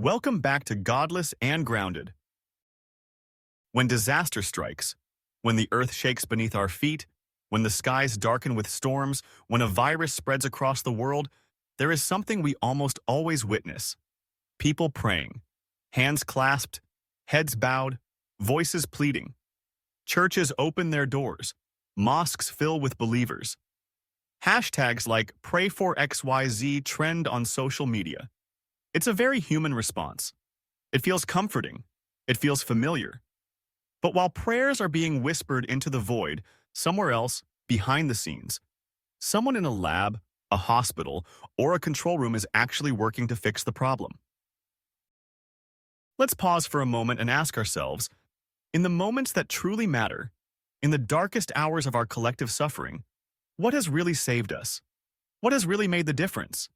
Welcome back to Godless and Grounded. When disaster strikes, when the earth shakes beneath our feet, when the skies darken with storms, when a virus spreads across the world, there is something we almost always witness. People praying, hands clasped, heads bowed, voices pleading. Churches open their doors, mosques fill with believers. Hashtags like #PrayForXYZ trend on social media. It's a very human response. It feels comforting. It feels familiar. But while prayers are being whispered into the void, somewhere else, behind the scenes, someone in a lab, a hospital, or a control room is actually working to fix the problem. Let's pause for a moment and ask ourselves, in the moments that truly matter, in the darkest hours of our collective suffering, what has really saved us? What has really made the difference?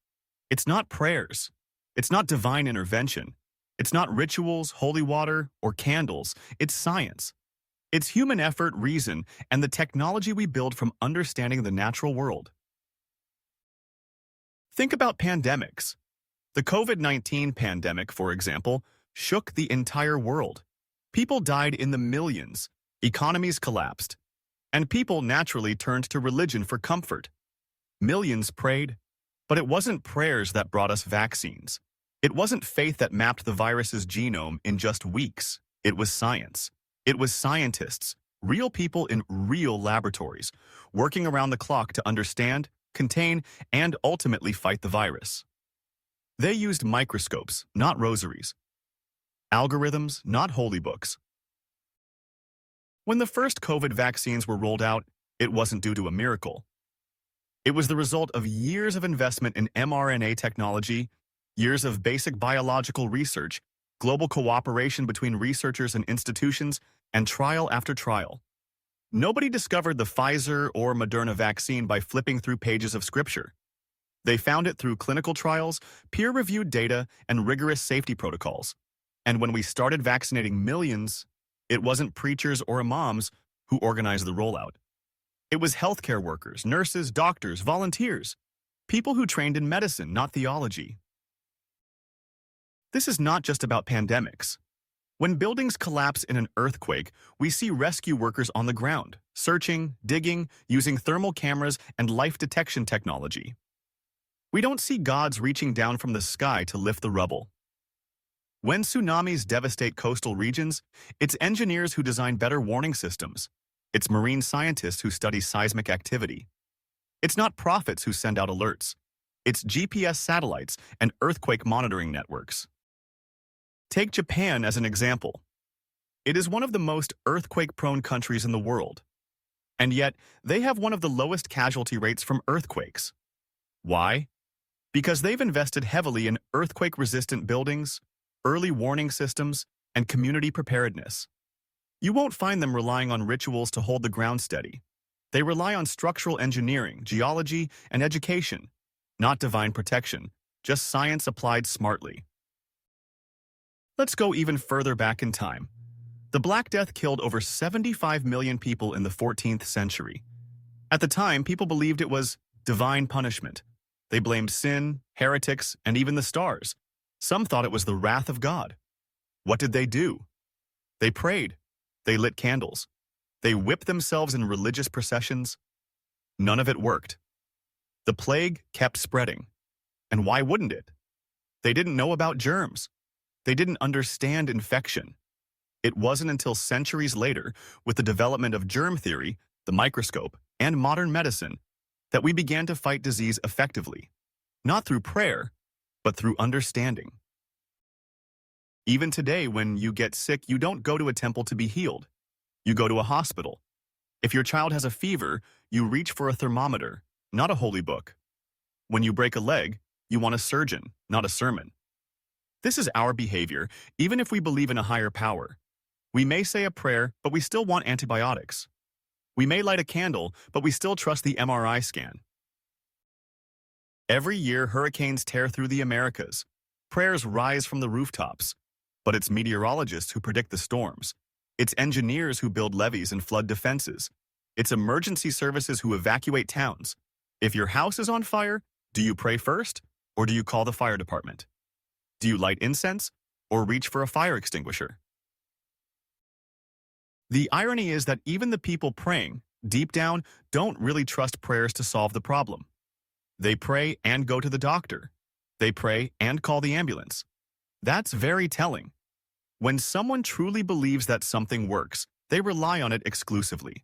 It's not prayers. It's not divine intervention. It's not rituals, holy water, or candles. It's science. It's human effort, reason, and the technology we build from understanding the natural world. Think about pandemics. The COVID-19 pandemic, for example, shook the entire world. People died in the millions, economies collapsed, and people naturally turned to religion for comfort. Millions prayed, but it wasn't prayers that brought us vaccines. It wasn't faith that mapped the virus's genome in just weeks. It was science. It was scientists, real people in real laboratories, working around the clock to understand, contain, and ultimately fight the virus. They used microscopes, not rosaries. Algorithms, not holy books. When the first COVID vaccines were rolled out, it wasn't due to a miracle. It was the result of years of investment in mRNA technology, years of basic biological research, global cooperation between researchers and institutions, and trial after trial. Nobody discovered the Pfizer or Moderna vaccine by flipping through pages of scripture. They found it through clinical trials, peer-reviewed data, and rigorous safety protocols. And when we started vaccinating millions, it wasn't preachers or imams who organized the rollout. It was healthcare workers, nurses, doctors, volunteers, people who trained in medicine, not theology. This is not just about pandemics. When buildings collapse in an earthquake, we see rescue workers on the ground, searching, digging, using thermal cameras and life detection technology. We don't see gods reaching down from the sky to lift the rubble. When tsunamis devastate coastal regions, it's engineers who design better warning systems. It's marine scientists who study seismic activity. It's not prophets who send out alerts. It's GPS satellites and earthquake monitoring networks. Take Japan as an example. It is one of the most earthquake-prone countries in the world. And yet, they have one of the lowest casualty rates from earthquakes. Why? Because they've invested heavily in earthquake-resistant buildings, early warning systems, and community preparedness. You won't find them relying on rituals to hold the ground steady. They rely on structural engineering, geology, and education, not divine protection, just science applied smartly. Let's go even further back in time. The Black Death killed over 75 million people in the 14th century. At the time, people believed it was divine punishment. They blamed sin, heretics, and even the stars. Some thought it was the wrath of God. What did they do? They prayed. They lit candles. They whipped themselves in religious processions. None of it worked. The plague kept spreading. And why wouldn't it? They didn't know about germs. They didn't understand infection. It wasn't until centuries later, with the development of germ theory, the microscope, and modern medicine, that we began to fight disease effectively, not through prayer, but through understanding. Even today, when you get sick, you don't go to a temple to be healed. You go to a hospital. If your child has a fever, you reach for a thermometer, not a holy book. When you break a leg, you want a surgeon, not a sermon. This is our behavior, even if we believe in a higher power. We may say a prayer, but we still want antibiotics. We may light a candle, but we still trust the MRI scan. Every year, hurricanes tear through the Americas. Prayers rise from the rooftops. But it's meteorologists who predict the storms. It's engineers who build levees and flood defenses. It's emergency services who evacuate towns. If your house is on fire, do you pray first, or do you call the fire department? Do you light incense or reach for a fire extinguisher? The irony is that even the people praying, deep down, don't really trust prayers to solve the problem. They pray and go to the doctor. They pray and call the ambulance. That's very telling. When someone truly believes that something works, they rely on it exclusively.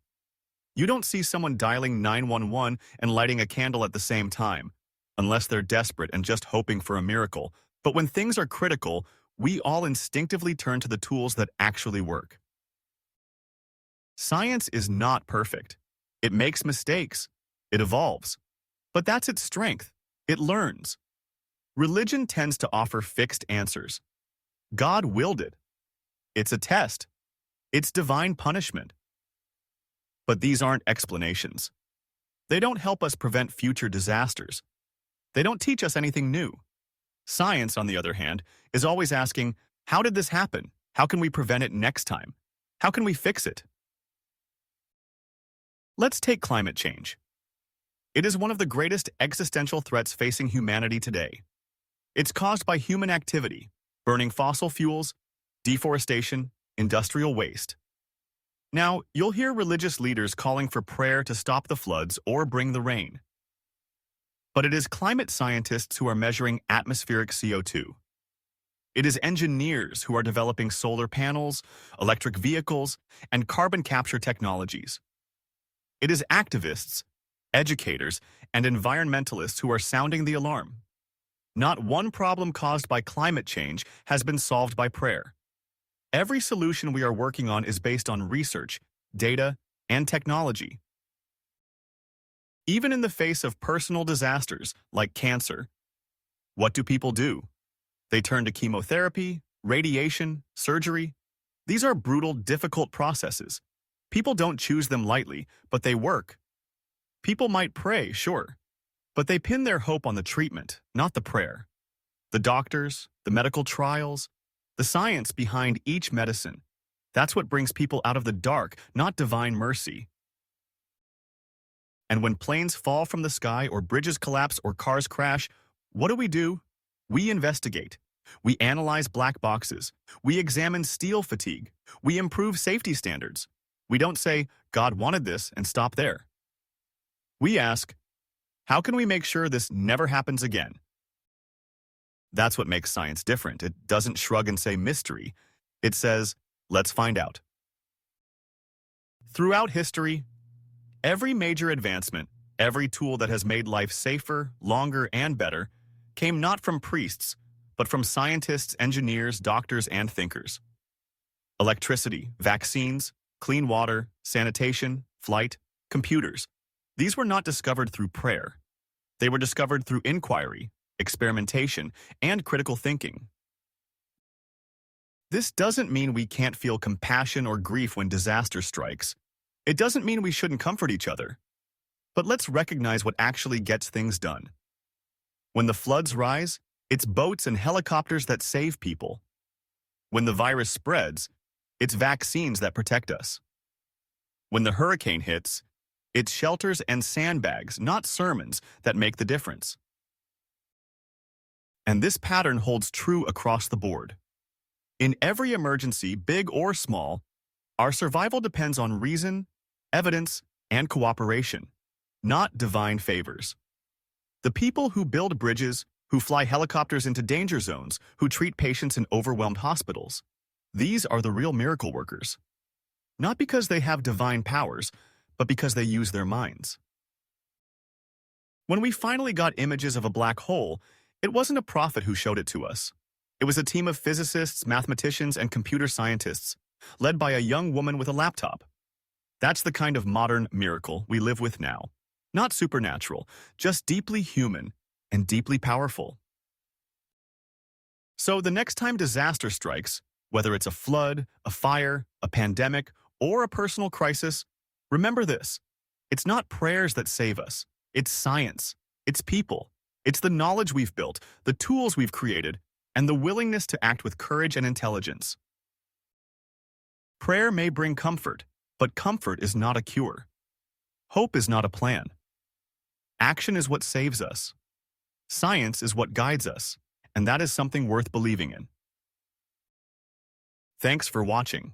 You don't see someone dialing 911 and lighting a candle at the same time, unless they're desperate and just hoping for a miracle. But when things are critical, we all instinctively turn to the tools that actually work. Science is not perfect. It makes mistakes. It evolves. But that's its strength. It learns. Religion tends to offer fixed answers. God willed it. It's a test. It's divine punishment. But these aren't explanations. They don't help us prevent future disasters. They don't teach us anything new. Science, on the other hand, is always asking, how did this happen? How can we prevent it next time? How can we fix it? Let's take climate change. It is one of the greatest existential threats facing humanity today. It's caused by human activity, burning fossil fuels, deforestation, industrial waste. Now, you'll hear religious leaders calling for prayer to stop the floods or bring the rain. But it is climate scientists who are measuring atmospheric CO2. It is engineers who are developing solar panels, electric vehicles, and carbon capture technologies. It is activists, educators, and environmentalists who are sounding the alarm. Not one problem caused by climate change has been solved by prayer. Every solution we are working on is based on research, data, and technology. Even in the face of personal disasters like cancer, what do people do? They turn to chemotherapy, radiation, surgery. These are brutal, difficult processes. People don't choose them lightly, but they work. People might pray, sure, but they pin their hope on the treatment, not the prayer. The doctors, the medical trials, the science behind each medicine. That's what brings people out of the dark, not divine mercy. And when planes fall from the sky or bridges collapse or cars crash, what do? We investigate. We analyze black boxes. We examine steel fatigue. We improve safety standards. We don't say, God wanted this, and stop there. We ask, how can we make sure this never happens again? That's what makes science different. It doesn't shrug and say mystery. It says, let's find out. Throughout history, every major advancement, every tool that has made life safer, longer, and better, came not from priests, but from scientists, engineers, doctors, and thinkers. Electricity, vaccines, clean water, sanitation, flight, computers. These were not discovered through prayer. They were discovered through inquiry, experimentation, and critical thinking. This doesn't mean we can't feel compassion or grief when disaster strikes. It doesn't mean we shouldn't comfort each other. But let's recognize what actually gets things done. When the floods rise, it's boats and helicopters that save people. When the virus spreads, it's vaccines that protect us. When the hurricane hits, it's shelters and sandbags, not sermons, that make the difference. And this pattern holds true across the board. In every emergency, big or small, our survival depends on reason, evidence, and cooperation, not divine favors. The people who build bridges, who fly helicopters into danger zones, who treat patients in overwhelmed hospitals, these are the real miracle workers. Not because they have divine powers, but because they use their minds. When we finally got images of a black hole, it wasn't a prophet who showed it to us. It was a team of physicists, mathematicians, and computer scientists, led by a young woman with a laptop. That's the kind of modern miracle we live with now. Not supernatural, just deeply human and deeply powerful. So the next time disaster strikes, whether it's a flood, a fire, a pandemic, or a personal crisis, remember this. It's not prayers that save us. It's science. It's people. It's the knowledge we've built, the tools we've created, and the willingness to act with courage and intelligence. Prayer may bring comfort, but comfort is not a cure. Hope is not a plan. Action is what saves us. Science is what guides us. and that is something worth believing in. Thanks for watching.